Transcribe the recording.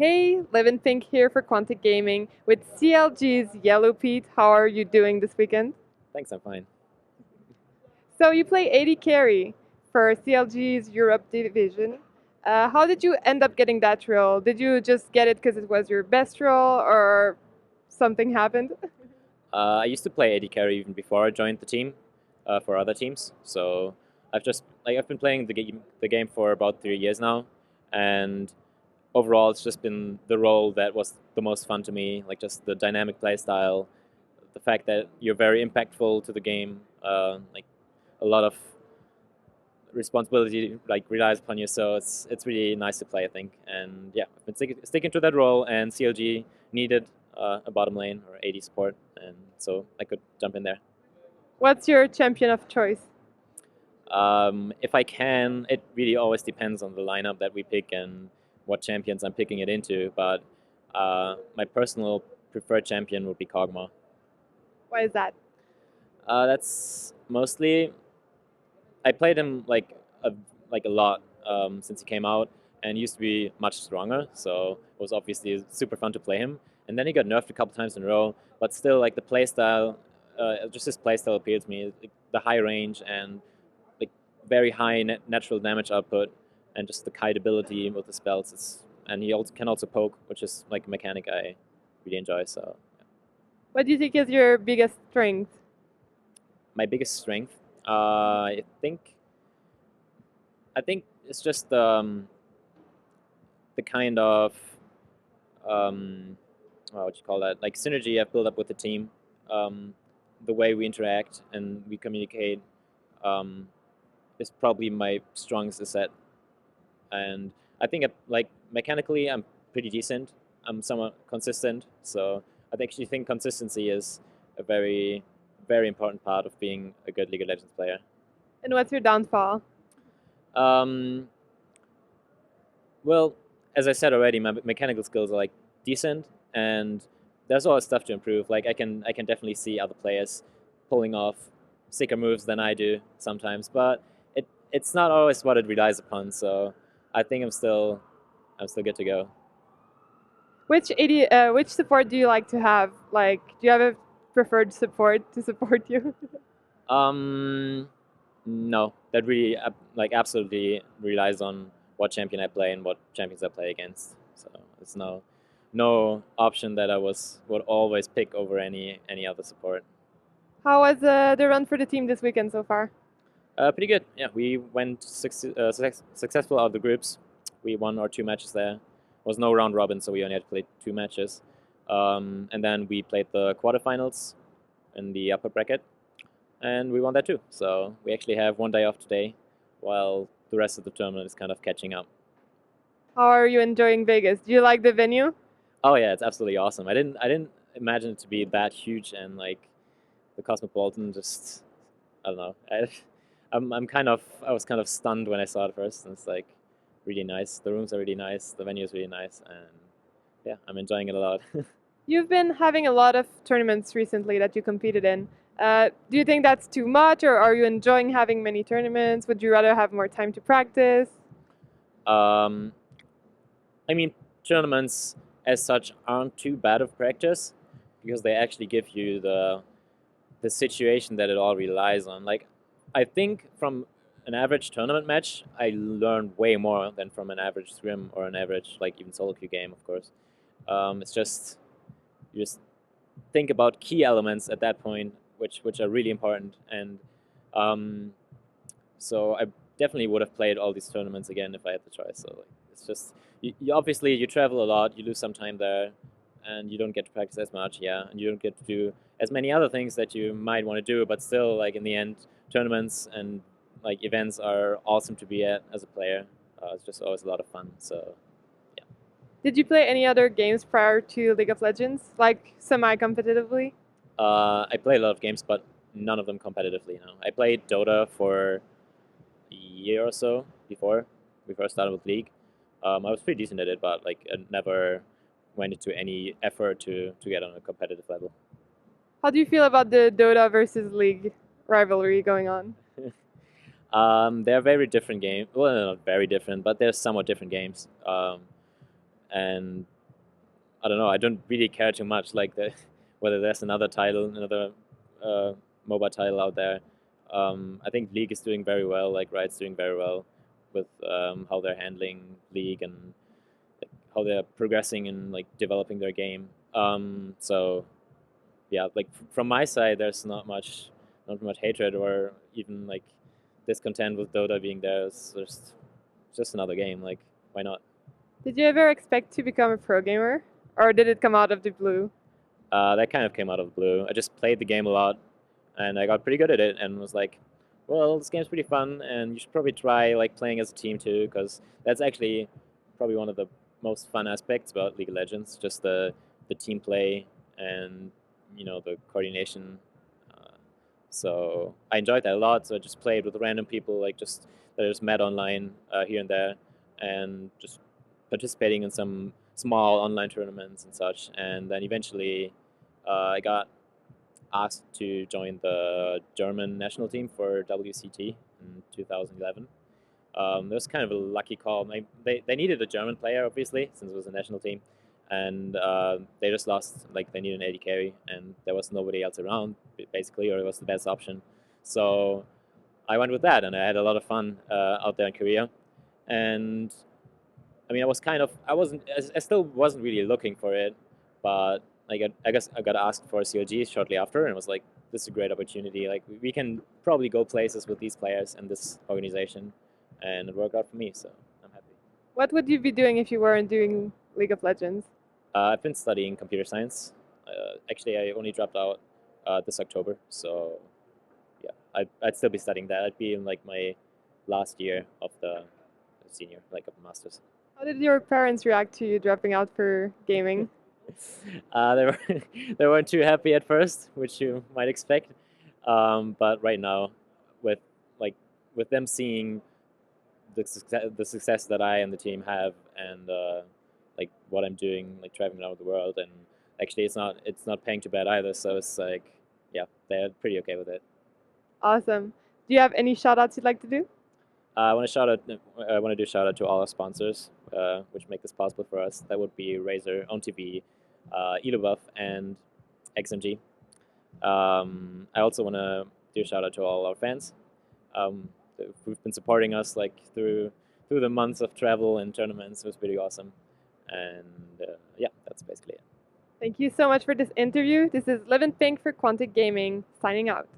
Hey, Livinpink here for Quantic Gaming with CLG's.YellowPete. How are you doing this weekend? Thanks, I'm fine. So you play AD carry for CLG's Europe division. How did you end up getting that role? Did you just get it because it was your best role, or something happened? I used to play AD carry even before I joined the team for other teams. So I've been playing the game for about 3 years now, and overall it's just been the role that was the most fun to me. Like just the dynamic play style, the fact that you're very impactful to the game. Like a lot of responsibility like relies upon you, so it's really nice to play, I think. And yeah, I've been sticking to that role, and CLG needed a bottom lane or AD support, and so I could jump in there. What's your champion of choice? If I can, it really always depends on the lineup that we pick and what champions I'm picking it into. But my personal preferred champion would be Kog'Maw. Why is that? That's mostly I played him like a lot since he came out, and he used to be much stronger. So it was obviously super fun to play him. And then he got nerfed a couple times in a row, but still, like the playstyle, just his playstyle appealed to me. Like, the high range and like very high natural damage output, and just the kite ability with the spells. And he also can also poke, which is like a mechanic I really enjoy. So What do you think is your biggest strength? my biggest strength, I think it's just the kind of what would you call that? Like synergy I've built up with the team, the way we interact and we communicate, um, is probably my strongest asset. And I think like mechanically I'm pretty decent. I'm somewhat consistent, so I actually think consistency is a very very important part of being a good League of Legends player. And what's your downfall? Um, Well, as I said already, my mechanical skills are like decent, and there's always stuff to improve. Like I can definitely see other players pulling off sicker moves than I do sometimes, but it's not always what it relies upon. So I think I'm still good to go. Which support do you like to have? Like, do you have a preferred support to support you? Um, no, that really like absolutely relies on what champion I play and what champions I play against. So it's no option that I would always pick over any other support. How was the run for the team this weekend so far? Pretty good. Yeah, we went successful out of the groups. We won our 2 matches there. Was no round robin, so we only had to play 2 matches. And then we played the quarterfinals in the upper bracket, and we won that too. So we actually have one day off today, while the rest of the tournament is kind of catching up. How are you enjoying Vegas? Do you like the venue? Oh yeah, it's absolutely awesome. I didn't imagine it to be that huge, and like the Cosmopolitan just I don't know. I was kind of stunned when I saw it first, and it's like really nice. The rooms are really nice. The venue is really nice, and yeah, I'm enjoying it a lot. You've been having a lot of tournaments recently that you competed in. Do you think that's too much, or are you enjoying having many tournaments? Would you rather have more time to practice? um, I mean, tournaments as such aren't too bad of practice because they actually give you the situation that it all relies on. Like, I think from an average tournament match, I learn way more than from an average scrim or an average like even solo queue game, of course. It's just you just think about key elements at that point, which are really important. And um, so I definitely would have played all these tournaments again if I had the choice. So like, it's just you obviously you travel a lot, you lose some time there, and you don't get to practice as much. Yeah, and you don't get to do as many other things that you might want to do. But still, like in the end, tournaments and like events are awesome to be at as a player. It's just always a lot of fun. So yeah. Did you play any other games prior to League of Legends, like semi-competitively? I play a lot of games, but none of them competitively. No, I played Dota for a year or so before we first started with League. I was pretty decent at it, but like I never went into any effort to get on a competitive level. How do you feel about the Dota versus League rivalry going on? They're very different games. Well, not very different, but they're somewhat different games. and I don't know. I don't really care too much like whether there's another title, another uh, mobile title out there. I think League is doing very well. Like Riot's doing very well with how they're handling League and like, how they're progressing and like developing their game. So yeah, like from my side, there's not much hatred or even like discontent with Dota being there. It's just another game. Like why not? Did you ever expect to become a pro gamer, or did it come out of the blue? That kind of came out of the blue. I just played the game a lot, and I got pretty good at it, and was like, well, this game's pretty fun, and you should probably try like playing as a team too, because that's actually probably one of the most fun aspects about League of Legends, just the team play and the coordination. Uh, so I enjoyed that a lot. So I just played with random people, like just that I just met online here and there, and just participating in some small online tournaments and such. And then eventually, I got asked to join the German national team for WCT in 2011. It was kind of a lucky call. They needed a German player, obviously, since it was a national team. And they just lost, like, they needed an AD carry, and there was nobody else around, basically, or it was the best option. So I went with that, and I had a lot of fun out there in Korea. And I mean, I still wasn't really looking for it, but I guess I got asked for CLG shortly after, and was like, this is a great opportunity. Like, we can probably go places with these players and this organization, and it worked out for me, so I'm happy. What would you be doing if you weren't doing League of Legends? I've been studying computer science. Actually, I only dropped out this October, so yeah, I'd still be studying that. I'd be in like my last year of the senior, like of master's. How did your parents react to you dropping out for gaming? They were they weren't too happy at first, which you might expect. But right now, with like with them seeing the success that I and the team have, and like what I'm doing, like traveling around the world, and actually it's not paying too bad either. So it's like, yeah, they're pretty okay with it. Awesome. Do you have any shout outs you'd like to do? I want to shout out. I want to do shout out to all our sponsors, which make this possible for us. That would be Razer, OwnTV, Elobuff, and XMG. I also want to do a shout out to all our fans um, who've been supporting us like through the months of travel and tournaments. It was pretty awesome, and yeah, that's basically it. Thank you so much for this interview. This is Livinpink for Quantic Gaming, signing out.